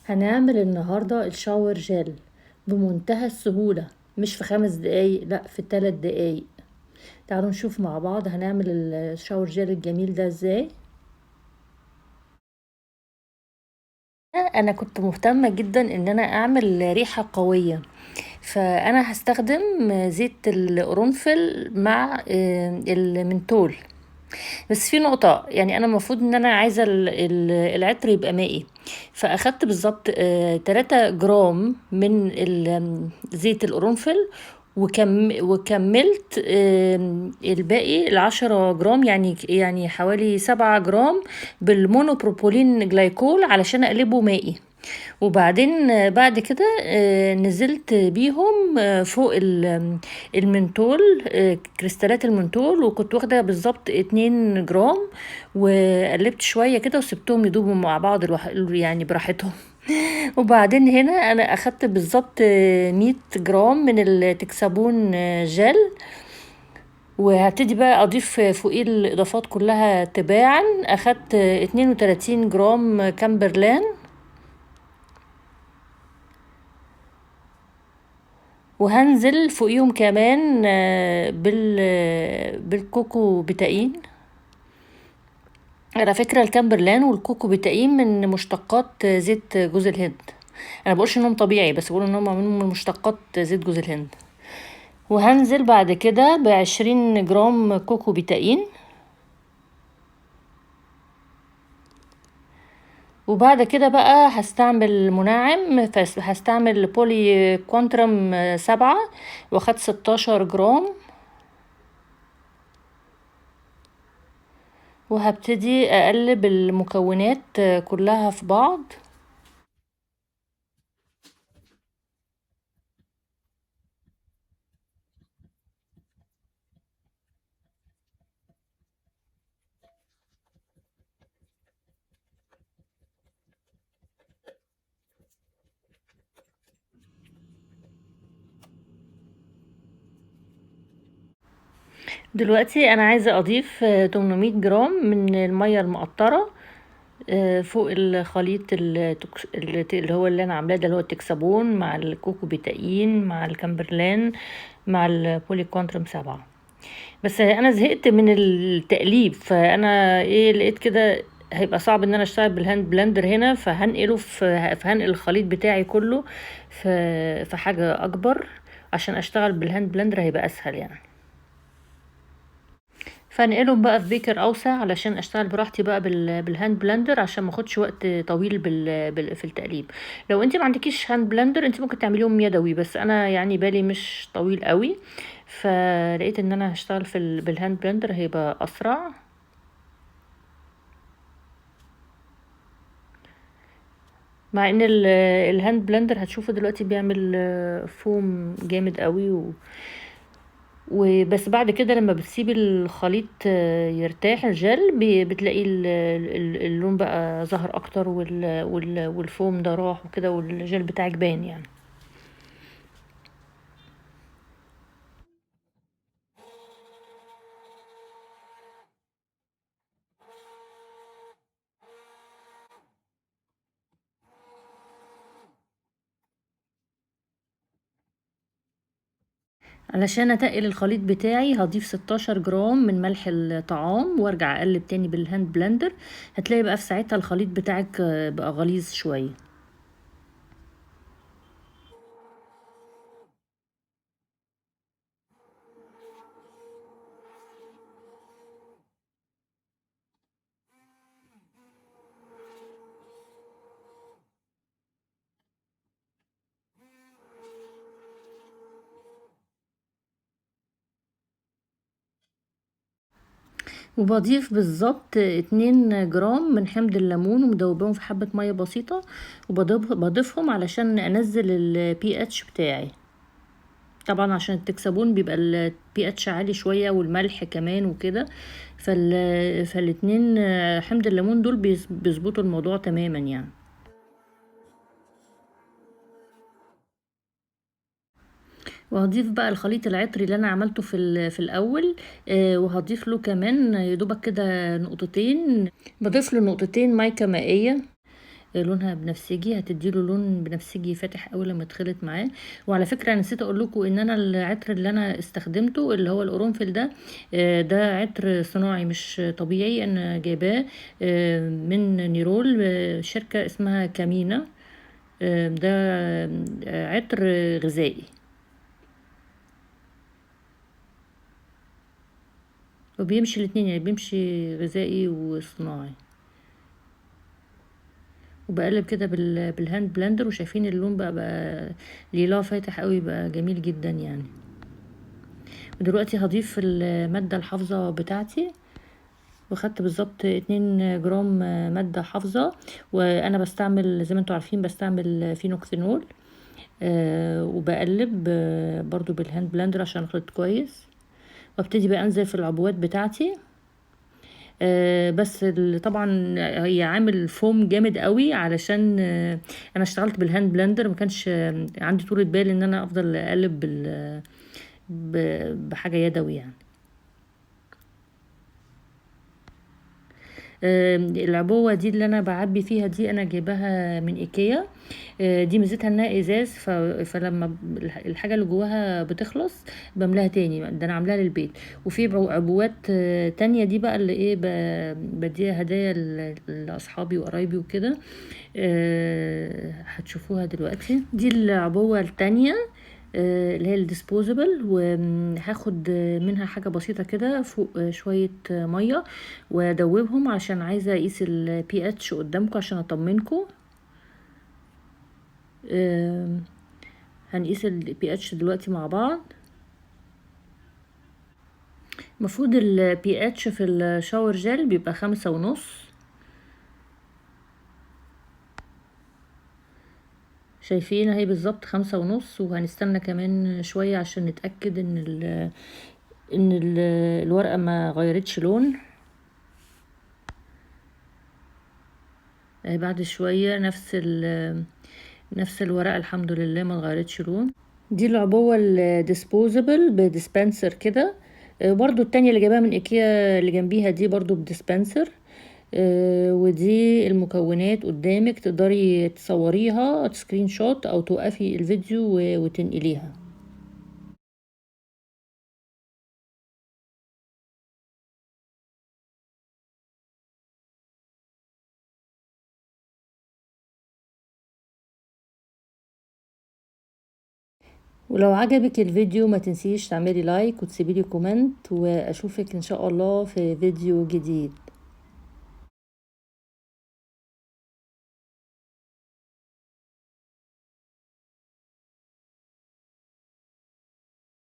هنعمل النهاردة الشاور جل بمنتهى السهولة، مش في 5 دقايق، لا في 3 دقايق. تعالوا نشوف مع بعض هنعمل الشاور جل الجميل ده ازاي. انا كنت مهتمة جدا ان انا اعمل ريحة قوية، فانا هستخدم زيت القرنفل مع المنتول. بس في نقطة، يعني أنا المفروض إن أنا عايزة العطر يبقى مائي، فأخدت بالظبط 3 جرام من زيت القرنفل، وكملت الباقي 10 جرام، يعني حوالي 7 جرام بالمونوبروبولين جلايكول علشان أقلبه مائي. وبعدين بعد كده نزلت بيهم فوق المنتول، كريستالات المنتول، وكنت واخده بالظبط 2 جرام، وقلبت شويه كده وسبتهم يدوبوا مع بعض يعني براحتهم. وبعدين هنا انا اخدت بالظبط 100 جرام من التكسابون جل، وهبتدي بقى اضيف فوقيه الاضافات كلها تباعا. اخدت 32 جرام كامبرلان، وهنزل فوقيهم كمان بالكوكو بتاعين. على فكرة الكامبرلان والكوكو بتاعين من مشتقات زيت جوز الهند. انا بقولش انهم طبيعي، بس بقول انهم معمولين من مشتقات زيت جوز الهند. وهنزل بعد كده ب20 جرام كوكو بتاعين، وبعد كده بقى هستعمل منعم، هستعمل بولي كوانترم 7، واخد 16 جرام. وهبتدي اقلب المكونات كلها في بعض. دلوقتي انا عايزة اضيف 800 جرام من المية المقطرة فوق الخليط اللي هو اللي انا عاملاه ده، اللي هو التكسابون مع الكوكو بتاعين مع الكامبرلان مع البولي كوانترم 7. بس انا زهقت من التقليب، فانا لقيت كده هيبقى صعب ان انا اشتغل بالهاند بلندر هنا، فهنقل الخليط بتاعي كله في حاجة اكبر، عشان اشتغل بالهاند بلندر هيبقى اسهل يعني. فانقلهم بقى في بيكر اوسع علشان اشتغل براحتي بقى بالهاند بلندر، عشان ما اخدش وقت طويل في التقليب. لو انت ما عندكيش هاند بلندر انت ممكن تعمليهم يدوي، بس انا يعني بالي مش طويل قوي، فلقيت ان انا هشتغل بالهاند بلندر هيبقى اسرع. مع ان الهاند بلندر هتشوفه دلوقتي بيعمل فوم جامد قوي وبس بعد كده لما بتسيبي الخليط يرتاح الجل، بتلاقي اللون بقى ظهر اكتر، والفوم ده راح وكده، والجل بتاعك باين يعني. علشان اتقل الخليط بتاعي هضيف 16 جرام من ملح الطعام، وارجع اقلب تاني بالهاند بلندر. هتلاقي بقى في ساعتها الخليط بتاعك بقى غليظ شوية. وبضيف بالظبط 2 جرام من حمض الليمون، ومدوبهم في حبة مية بسيطة، وبضيفهم علشان انزل البي اتش بتاعي. طبعا عشان التكسبون بيبقى البي اتش عالي شوية، والملح كمان وكده، فالاتنين حمض الليمون دول بيظبطوا الموضوع تماما يعني. وهضيف بقى الخليط العطري اللي انا عملته في الاول، وهضيف له كمان يدوبك كده نقطتين، بضيف له نقطتين ميكا مائية لونها بنفسجي، هتديله لون بنفسجي فاتح قوي لما تخلط معاه. وعلى فكره نسيت اقول لكم ان انا العطر اللي انا استخدمته اللي هو القرنفل ده، ده عطر صناعي مش طبيعي، انا جايباه من نيرول، شركه اسمها كامينا. ده عطر غذائي، وبيمشي الاتنين، يعني بيمشي غذائي وصناعي. وبقلب كده بالهاند بلندر، وشايفين اللون بقى ليلاه فاتح قوي، بقى جميل جدا يعني. ودلوقتي هضيف المادة الحافظة بتاعتي، واخدت بالظبط 2 جرام مادة حافظة. وانا بستعمل زي ما انتوا عارفين بستعمل فينوكسينول. وبقلب برضو بالهاند بلندر عشان اخلط كويس، وابتدي بقى انزل في العبوات بتاعتي. بس طبعا هي عامل فوم جامد قوي، علشان انا اشتغلت بالهاند بلندر، ما كانش عندي طولة بال ان انا افضل اقلب بحاجة يدوي يعني. العبوة دي اللي انا بعبي فيها دي انا جايباها من ايكيا. دي ميزتها انها ازاز، فلما الحاجة اللي جواها بتخلص بملاها تاني، ده انا عاملاها للبيت. وفي عبوات تانية، دي بقى اللي ايه بديها هدايا لاصحابي وقرايبي وكده. هتشوفوها دلوقتي. دي العبوة التانية اللي هي الديسبوزبل، وهاخد منها حاجة بسيطة كده فوق شوية مية، وادوبهم عشان عايزة اقيس البي اتش قدامكم عشان اطمنكم. هنقيس البي اتش دلوقتي مع بعض. المفروض البي اتش في الشاور جel بيبقى 5.5. شايفين اهي بالظبط 5.5. وهنستنى كمان شوية عشان نتأكد ان الورقة ما غيرتش لون. بعد شوية نفس الورقة الحمد لله ما غيرتش لون. دي العبوة الديسبوزبل بديسبنسر كده. برضو التانية اللي جايباها من ايكيا اللي جنبيها دي برضو بديسبنسر. ودي المكونات قدامك، تقدري تصوريها سكرين شوت او توقفي الفيديو وتنقليها. ولو عجبك الفيديو ما تنسيش تعملي لايك وتسيبيلي كومنت، واشوفك ان شاء الله في فيديو جديد.